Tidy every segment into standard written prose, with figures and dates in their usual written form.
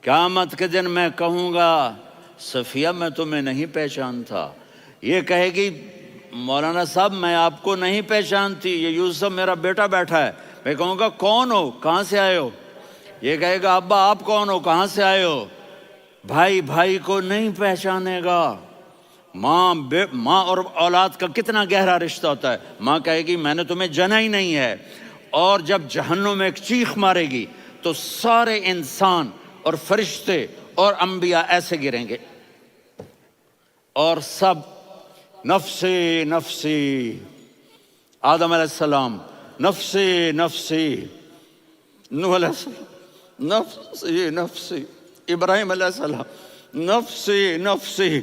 قیامت کے دن میں کہوں گا صفیہ میں تمہیں نہیں پہچانتا، یہ کہے گی مولانا صاحب میں آپ کو نہیں پہچانتی، یہ یوسف میرا بیٹا بیٹھا ہے۔ میں کہوں گا کون ہو، کہاں سے آئے ہو؟ یہ کہے گا ابا آپ کون ہو، کہاں سے آئے ہو؟ بھائی بھائی کو نہیں پہچانے گا۔ ماں اور اولاد کا کتنا گہرا رشتہ ہوتا ہے۔ ماں کہے گی میں نے تمہیں جنا ہی نہیں ہے، اور جب جہنم میں ایک چیخ مارے گی تو سارے انسان اور فرشتے اور انبیاء ایسے گریں گے، اور سب نفسی نفسی، آدم علیہ السلام نفسی نفسی، نوح علیہ السلام نفسی نفسی، ابراہیم علیہ السلام نفسی نفسی،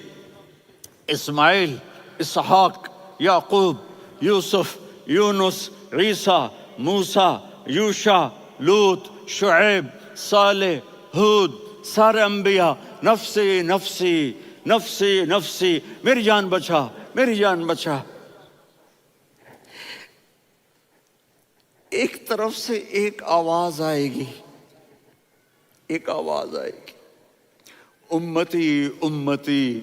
اسماعیل، اسحاق، یعقوب، یوسف، یونس، عیسیٰ، موسیٰ، یوشع، لوط، شعیب، صالح، ہود، سارے انبیاء نفسی نفسی نفسی نفسی، میری جان بچا میری جان بچا۔ ایک طرف سے ایک آواز آئے گی، ایک آواز آئے گی، امتی امتی۔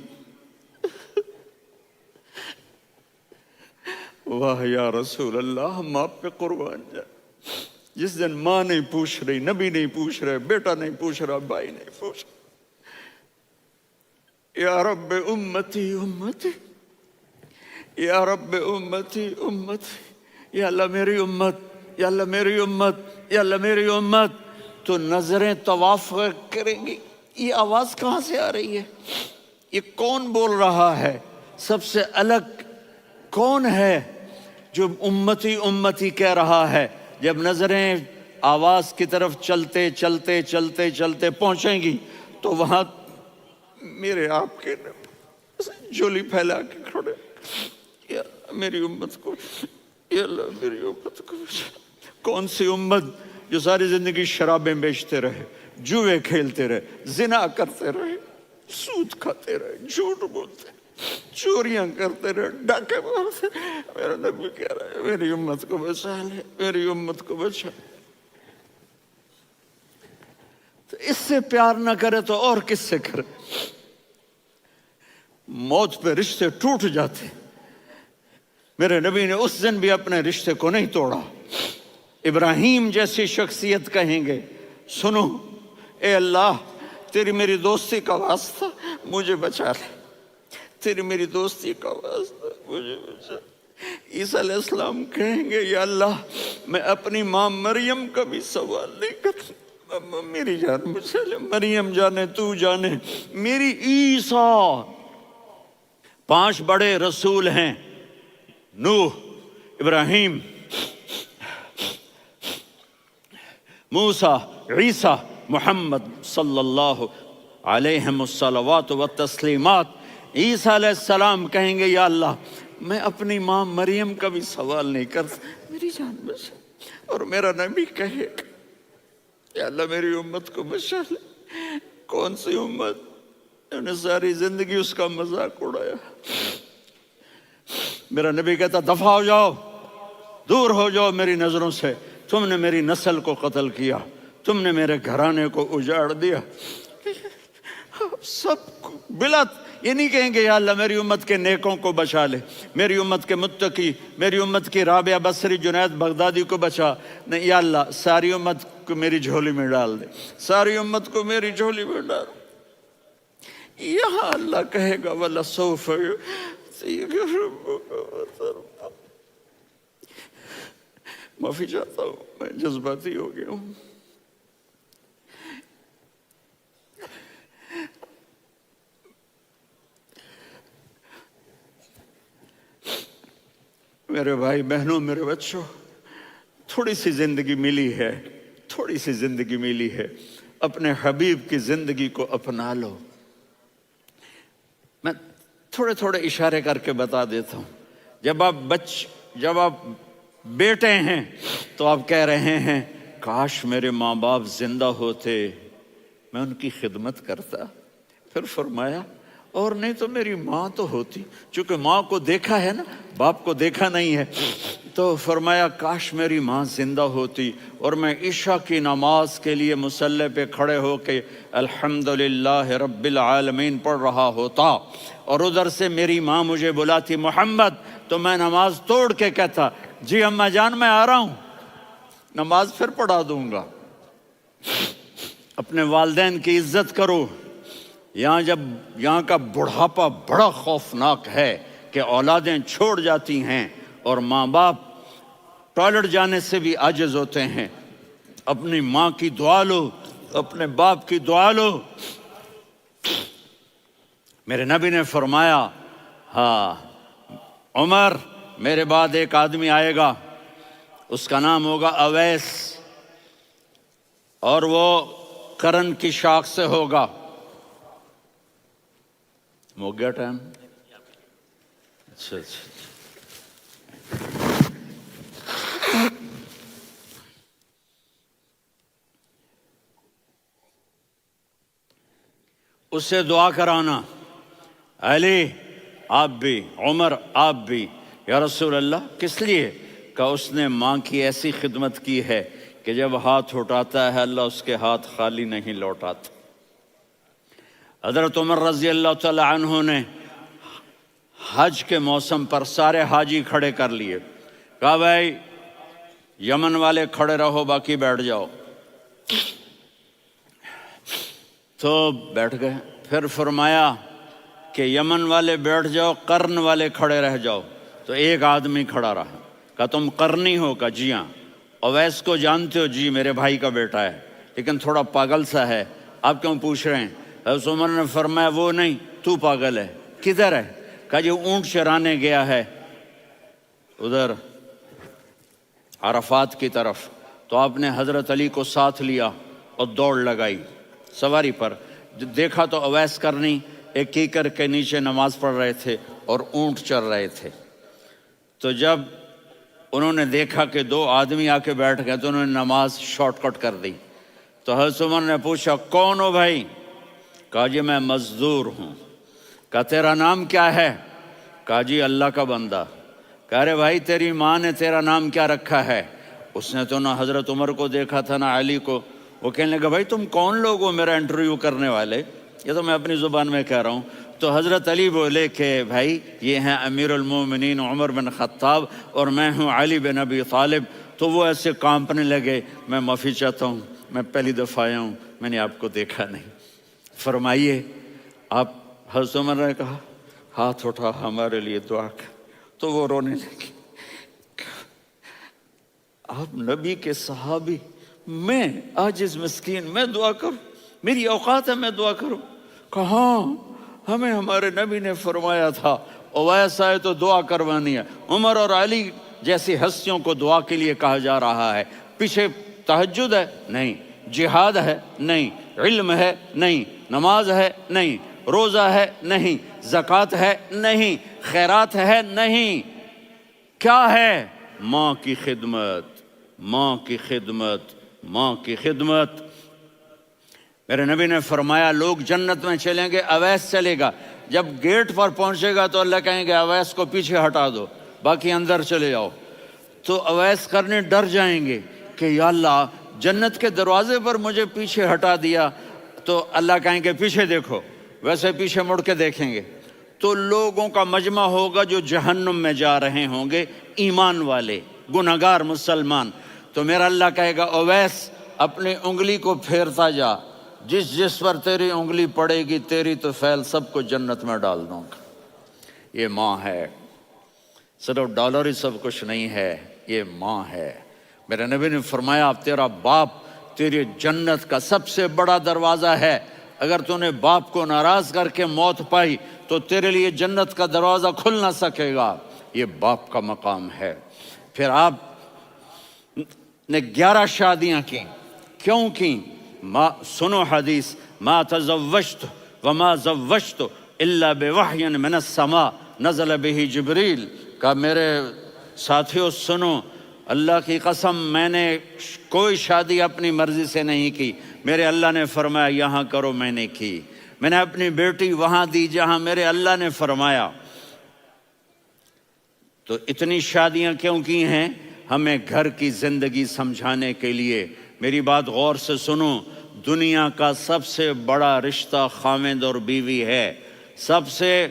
واہ یا رسول اللہ، ہم آپ پہ قربان جائیں۔ جس دن ماں نہیں پوچھ رہی، نبی نہیں پوچھ رہے، بیٹا نہیں پوچھ رہا، بھائی نہیں پوچھ رہا، یا رب امتی امتی، یا رب امتی امتی، یا اللہ میری امت، یا اللہ میری امت، یا اللہ میری امت۔ تو نظریں طواف کریں گی، یہ آواز کہاں سے آ رہی ہے؟ یہ کون بول رہا ہے؟ سب سے الگ کون ہے جو امتی امتی کہہ رہا ہے؟ جب نظریں آواز کی طرف چلتے چلتے چلتے چلتے پہنچیں گی تو وہاں میرے آپ کے جولی پھیلا کے کھڑے، یا میری امت کو، یا اللہ میری امت کو۔ کون سی امت جو ساری زندگی شرابیں بیچتے رہے، جوئے کھیلتے رہے، زنا کرتے رہے، سود کھاتے رہے، جھوٹ بولتے رہے، چوریاں کرتے رہے، ڈاکے مارتے رہے۔ میرا نبی کہہ رہا ہے میری امت کو بچا لے، میری امت کو بچا۔ تو اس سے پیار نہ کرے تو اور کس سے کرے؟ موت پہ رشتے ٹوٹ جاتے، میرے نبی نے اس دن بھی اپنے رشتے کو نہیں توڑا۔ ابراہیم جیسی شخصیت کہیں گے سنو اے اللہ تیری میری دوستی کا واسطہ مجھے بچا لے، تیری میری دوستی کا واسطہ مجھے بچا۔ عیسیٰ علیہ السلام کہیں گے یا اللہ میں اپنی ماں مریم کا بھی سوال نہیں کرتا، میری جان بچا لے، مریم جانے تو جانے میری عیسیٰ۔ 5 بڑے رسول ہیں، نوح، ابراہیم، موسیٰ، عیسیٰ، محمد صلی اللہ علیہ الصلوات والتسلیمات۔ عیسیٰ علیہ السلام کہیں گے یا اللہ میں اپنی ماں مریم کا بھی سوال نہیں کرتا، میری جان بچا۔ اور میرا نبی کہے یا اللہ میری امت کو بچا لے۔ کون سی امت؟ انہوں نے ساری زندگی اس کا مذاق اڑایا۔ میرا نبی کہتا دفع ہو جاؤ، دور ہو جاؤ میری نظروں سے، تم نے میری نسل کو قتل کیا، تم نے میرے گھرانے کو اجاڑ دیا۔ سب کو بلا یہ نہیں کہیں گے یا اللہ میری امت کے نیکوں کو بچا لے، میری امت کے متقی، میری امت کی رابعہ بصری، جنید بغدادی کو بچا، نہیں یا اللہ ساری امت کو میری جھولی میں ڈال دے، ساری امت کو میری جھولی میں ڈال۔ یہاں اللہ کہے گا وَلَسَوْفَ يُعْطِيكَ رَبُّكَ فَتَرْضَىٰ۔ معافی چاہتا ہوں میں جذباتی ہو گیا ہوں۔ میرے بھائی بہنوں، میرے بچوں، تھوڑی سی زندگی ملی ہے، تھوڑی سی زندگی ملی ہے، اپنے حبیب کی زندگی کو اپنا لو۔ میں تھوڑے تھوڑے اشارے کر کے بتا دیتا ہوں۔ جب آپ بیٹے ہیں تو آپ کہہ رہے ہیں کاش میرے ماں باپ زندہ ہوتے، میں ان کی خدمت کرتا۔ پھر فرمایا اور نہیں تو میری ماں تو ہوتی، چونکہ ماں کو دیکھا ہے نا، باپ کو دیکھا نہیں ہے، تو فرمایا کاش میری ماں زندہ ہوتی اور میں عشاء کی نماز کے لیے مصلی پہ کھڑے ہو کے الحمدللہ رب العالمین پڑھ رہا ہوتا، اور ادھر سے میری ماں مجھے بلاتی محمد، تو میں نماز توڑ کے کہتا جی اماں جان میں آ رہا ہوں، نماز پھر پڑھا دوں گا۔ اپنے والدین کی عزت کرو۔ یہاں کا بڑھاپا بڑا خوفناک ہے کہ اولادیں چھوڑ جاتی ہیں اور ماں باپ ٹوائلٹ جانے سے بھی عاجز ہوتے ہیں۔ اپنی ماں کی دعا لو، اپنے باپ کی دعا لو۔ میرے نبی نے فرمایا ہاں عمر، میرے بعد ایک آدمی آئے گا، اس کا نام ہوگا اویس، اور وہ قرن کی شاخ سے ہوگا۔ ہو گیا ٹائم؟ اچھا اچھا، اس سے دعا کرانا، علی آپ بھی، عمر آپ بھی، یا رسول اللہ کس لیے؟ کہ اس نے ماں کی ایسی خدمت کی ہے کہ جب ہاتھ اٹھاتا ہے اللہ اس کے ہاتھ خالی نہیں لوٹاتا۔ حضرت عمر رضی اللہ تعالی عنہ نے حج کے موسم پر سارے حاجی کھڑے کر لیے، کہا بھائی یمن والے کھڑے رہو، باقی بیٹھ جاؤ۔ تو بیٹھ گئے۔ پھر فرمایا کہ یمن والے بیٹھ جاؤ، قرن والے کھڑے رہ جاؤ۔ تو ایک آدمی کھڑا رہا، کہا تم قرنی ہو؟ کہا جی ہاں۔ اویس کو جانتے ہو؟ جی میرے بھائی کا بیٹا ہے، لیکن تھوڑا پاگل سا ہے، آپ کیوں پوچھ رہے ہیں؟ حضرت عمر نے فرمایا وہ نہیں، تو پاگل ہے۔ کدھر ہے؟ کہا جی اونٹ چرانے گیا ہے ادھر عرفات کی طرف۔ تو آپ نے حضرت علی کو ساتھ لیا اور دوڑ لگائی سواری پر۔ دیکھا تو اویس کرنی ایک کیکر کے نیچے نماز پڑھ رہے تھے اور اونٹ چر رہے تھے۔ تو جب انہوں نے دیکھا کہ دو آدمی آ کے بیٹھ گئے تو انہوں نے نماز شارٹ کٹ کر دی۔ تو حضرت عمر نے پوچھا کون ہو بھائی؟ کہا جی میں مزدور ہوں۔ کہا تیرا نام کیا ہے؟ کہا جی اللہ کا بندہ۔ کہا رے بھائی تیری ماں نے تیرا نام کیا رکھا ہے؟ اس نے تو نہ حضرت عمر کو دیکھا تھا نہ علی کو۔ وہ کہنے لگا بھائی تم کون لوگ ہو میرا انٹرویو کرنے والے؟ یہ تو میں اپنی زبان میں کہہ رہا ہوں۔ تو حضرت علی بولے کہ بھائی یہ ہیں امیر المومنین عمر بن خطاب اور میں ہوں علی بن ابی طالب۔ تو وہ ایسے کانپنے لگے، میں معافی چاہتا ہوں، میں پہلی دفعہ آیا ہوں، میں نے آپ کو دیکھا نہیں، فرمائیے آپ۔ حضرت عمر نے کہا ہاتھ اٹھا ہمارے لیے دعا کر۔ تو وہ رونے لگی۔ آپ نبی کے صحابی، میں عاجز مسکین میں دعا کروں؟ میری اوقات ہے میں دعا کروں؟ کہاں، ہمیں ہمارے نبی نے فرمایا تھا اویس آئے تو دعا کروانی ہے۔ عمر اور علی جیسی ہستیوں کو دعا کے لیے کہا جا رہا ہے۔ پیچھے تہجد ہے؟ نہیں۔ جہاد ہے؟ نہیں۔ علم ہے؟ نہیں۔ نماز ہے؟ نہیں۔ روزہ ہے؟ نہیں۔ زکوٰۃ ہے؟ نہیں۔ خیرات ہے؟ نہیں۔ کیا ہے؟ ماں کی خدمت، ماں کی خدمت، ماں کی خدمت۔ میرے نبی نے فرمایا لوگ جنت میں چلیں گے، اویس چلے گا، جب گیٹ پر پہنچے گا تو اللہ کہیں گے اویس کو پیچھے ہٹا دو، باقی اندر چلے جاؤ۔ تو اویس کرنے ڈر جائیں گے کہ یا اللہ جنت کے دروازے پر مجھے پیچھے ہٹا دیا، تو اللہ کہیں گے پیچھے دیکھو، ویسے پیچھے مڑ کے دیکھیں گے تو لوگوں کا مجمع ہوگا جو جہنم میں جا رہے ہوں گے، ایمان والے، گنہگار مسلمان۔ تو میرا اللہ کہے گا اویس اپنی انگلی کو پھیرتا جا، جس جس پر تیری انگلی پڑے گی تیری تو فیل سب کو جنت میں ڈال دوں گا۔ یہ ماں ہے، صرف ڈالر ہی سب کچھ نہیں ہے، یہ ماں ہے۔ میرے نبی نے فرمایا اب تیرا باپ تیری جنت کا سب سے بڑا دروازہ ہے، اگر تو نے باپ کو ناراض کر کے موت پائی تو تیرے لیے جنت کا دروازہ کھل نہ سکے گا، یہ باپ کا مقام ہے۔ پھر آپ نے 11 شادیاں کی، کیوں کی؟ سنو حدیث، ما تزوجت وما زوجت الا بوحی من السماء نزل به جبریل۔ کہ میرے ساتھیوں سنو، اللہ کی قسم میں نے کوئی شادی اپنی مرضی سے نہیں کی، میرے اللہ نے فرمایا یہاں کرو، میں نے کی۔ میں نے اپنی بیٹی وہاں دی جہاں میرے اللہ نے فرمایا۔ تو اتنی شادیاں کیوں کی ہیں؟ ہمیں گھر کی زندگی سمجھانے کے لیے۔ میری بات غور سے سنو، دنیا کا سب سے بڑا رشتہ خاوند اور بیوی ہے، سب سے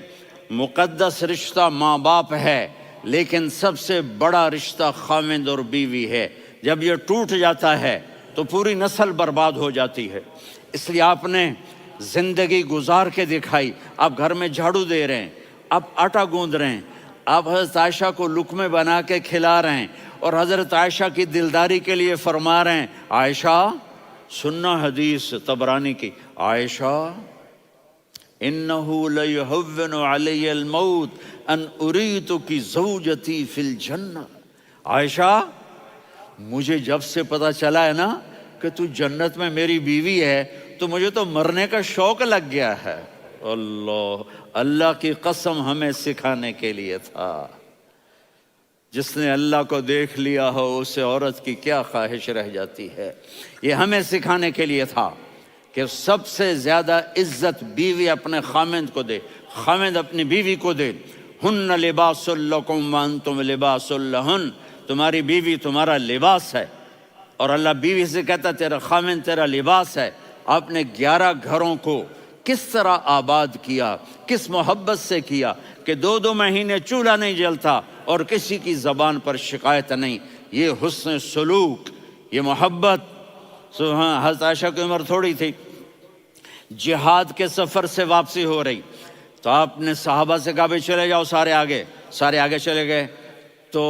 مقدس رشتہ ماں باپ ہے، لیکن سب سے بڑا رشتہ خاوند اور بیوی ہے۔ جب یہ ٹوٹ جاتا ہے تو پوری نسل برباد ہو جاتی ہے۔ اس لیے آپ نے زندگی گزار کے دکھائی۔ آپ گھر میں جھاڑو دے رہے ہیں، آپ آٹا گوندھ رہے ہیں، آپ حضرت عائشہ کو لقمے بنا کے کھلا رہے ہیں، اور حضرت عائشہ کی دلداری کے لیے فرما رہے ہیں، عائشہ سننا حدیث طبرانی کی، عائشہ انہو لیہون علی الموت ان اریتک زوجتی فی الجنہ۔ عائشہ مجھے جب سے پتا چلا ہے نا کہ تو جنت میں میری بیوی ہے تو مجھے تو مرنے کا شوق لگ گیا ہے۔ اللہ کی قسم ہمیں سکھانے کے لیے تھا۔ جس نے اللہ کو دیکھ لیا ہو اسے عورت کی کیا خواہش رہ جاتی ہے۔ یہ ہمیں سکھانے کے لیے تھا کہ سب سے زیادہ عزت بیوی اپنے خاوند کو دے، خاوند اپنی بیوی کو دے۔ ہن لباس لکم وانتم لباس لہن، تمہاری بیوی تمہارا لباس ہے، اور اللہ بیوی سے کہتا تیرا خاوند تیرا لباس ہے۔ آپ نے 11 گھروں کو کس طرح آباد کیا، کس محبت سے کیا کہ 2 مہینے چولہا نہیں جلتا اور کسی کی زبان پر شکایت نہیں۔ یہ حسن سلوک، یہ محبت۔ حضرت عائشہ کی عمر تھوڑی تھی، جہاد کے سفر سے واپسی ہو رہی، تو آپ نے صحابہ سے کہا بھی چلے جاؤ سارے آگے چلے گئے، تو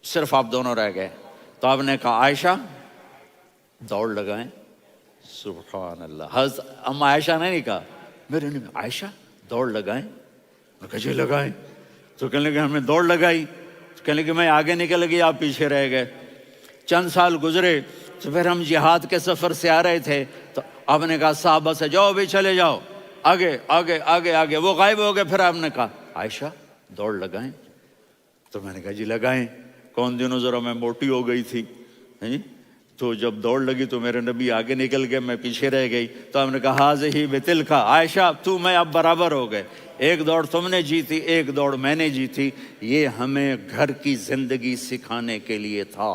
صرف آپ دونوں رہ گئے۔ تو آپ نے کہا عائشہ دوڑ لگائیں۔ سبحان اللہ، حضرت اما عائشہ نے نہیں کہا، میرے نے عائشہ دوڑ لگائیں، میں کہا جی لگائیں۔ تو کہنے لگے ہم نے دوڑ لگائی، کہنے لگے میں آگے نکل گئی آپ پیچھے رہ گئے۔ چند سال گزرے تو پھر ہم جہاد کے سفر سے آ رہے تھے، تو آپ نے کہا صحابہ سے جاؤ بھی چلے جاؤ آگے آگے آگے آگے، وہ غائب ہو گئے۔ پھر آپ نے کہا عائشہ دوڑ لگائیں، تو میں نے کہا جی لگائیں۔ کون دنوں ذرا میں موٹی ہو گئی تھی، تو جب دوڑ لگی تو میرے نبی آگے نکل گئے، میں پیچھے رہ گئی۔ تو ہم نے کہا ہاذہ بتلک، عائشہ تو میں اب برابر ہو گئے، ایک دوڑ تم نے جیتی ایک دوڑ میں نے جیتی۔ یہ ہمیں گھر کی زندگی سکھانے کے لیے تھا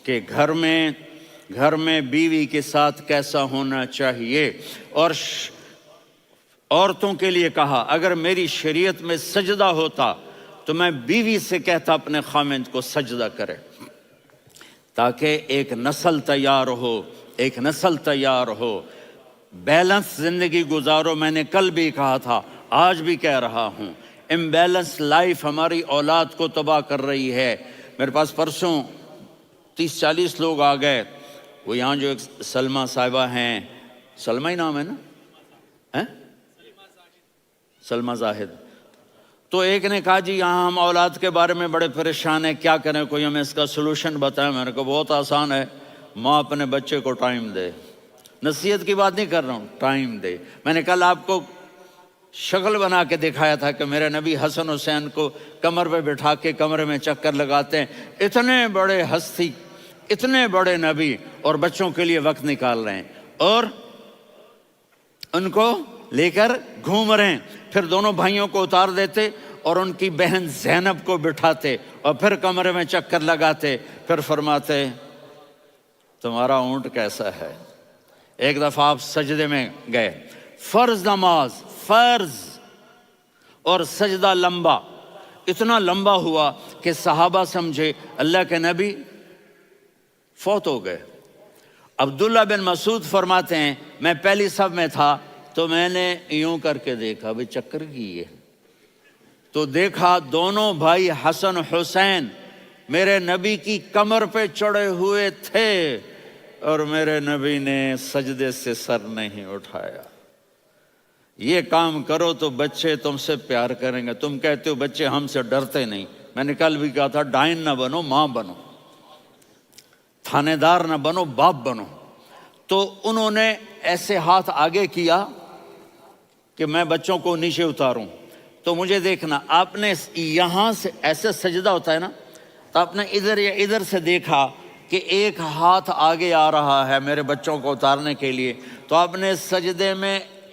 کہ گھر میں بیوی کے ساتھ کیسا ہونا چاہیے۔ اور عورتوں کے لیے کہا اگر میری شریعت میں سجدہ ہوتا تو میں بیوی سے کہتا اپنے خاوند کو سجدہ کرے، تاکہ ایک نسل تیار ہو، بیلنس زندگی گزارو۔ میں نے کل بھی کہا تھا، آج بھی کہہ رہا ہوں، امبیلنس لائف ہماری اولاد کو تباہ کر رہی ہے۔ میرے پاس پرسوں 30-40 لوگ آ گئے، وہ یہاں جو ایک سلمہ صاحبہ ہیں، سلمہ ہی نام ہے نا، سلمہ زاہد، تو ایک نے کہا جی یہاں ہم اولاد کے بارے میں بڑے پریشان ہیں، کیا کریں، کوئی ہمیں اس کا سلوشن بتائیں۔ میں نے کہا بہت آسان ہے، ماں اپنے بچے کو ٹائم دے، نصیحت کی بات نہیں کر رہا ہوں، ٹائم دے۔ میں نے کل آپ کو شکل بنا کے دکھایا تھا کہ میرے نبی حسن حسین کو کمر پہ بٹھا کے کمرے میں چکر لگاتے ہیں۔ اتنے بڑے ہستی، اتنے بڑے نبی، اور بچوں کے لیے وقت نکال رہے ہیں اور ان کو لے کر گھوم رہے ہیں۔ پھر دونوں بھائیوں کو اتار دیتے اور ان کی بہن زینب کو بٹھاتے اور پھر کمرے میں چکر لگاتے، پھر فرماتے تمہارا اونٹ کیسا ہے۔ ایک دفعہ آپ سجدے میں گئے، فرض نماز، فرض، اور سجدہ لمبا، اتنا لمبا ہوا کہ صحابہ سمجھے اللہ کے نبی فوت ہو گئے۔ عبداللہ بن مسعود فرماتے ہیں میں پہلی صف میں تھا تو میں نے یوں کر کے دیکھا بھی چکر کی ہے، تو دیکھا دونوں بھائی حسن حسین میرے نبی کی کمر پہ چڑھے ہوئے تھے اور میرے نبی نے سجدے سے سر نہیں اٹھایا۔ یہ کام کرو تو بچے تم سے پیار کریں گے۔ تم کہتے ہو بچے ہم سے ڈرتے نہیں، میں نے کل بھی کہا تھا ڈائن نہ بنو، ماں بنو، تھانے دار نہ بنو، باپ بنو۔ تو انہوں نے ایسے ہاتھ آگے کیا کہ میں بچوں کو نیچے اتاروں، تو مجھے دیکھنا، آپ نے یہاں سے ایسے سجدہ ہوتا ہے نا، تو آپ نے ادھر یا ادھر سے دیکھا کہ ایک ہاتھ آگے آ رہا ہے میرے بچوں کو اتارنے کے لیے، تو آپ نے سجدے میں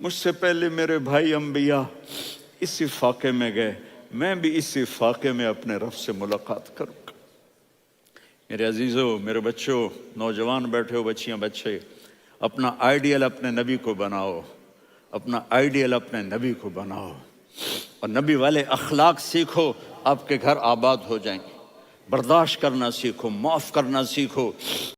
مجھ سے پہلے میرے بھائی انبیاء اسی فاقے میں گئے، میں بھی اسی فاقے میں اپنے رب سے ملاقات کروں گا۔ میرے عزیزوں، میرے بچوں، نوجوان بیٹھے ہو، بچیاں بچے، اپنا آئیڈیل اپنے نبی کو بناؤ، اپنا آئیڈیل اپنے نبی کو بناؤ، اور نبی والے اخلاق سیکھو، آپ کے گھر آباد ہو جائیں گے۔ برداشت کرنا سیکھو، معاف کرنا سیکھو،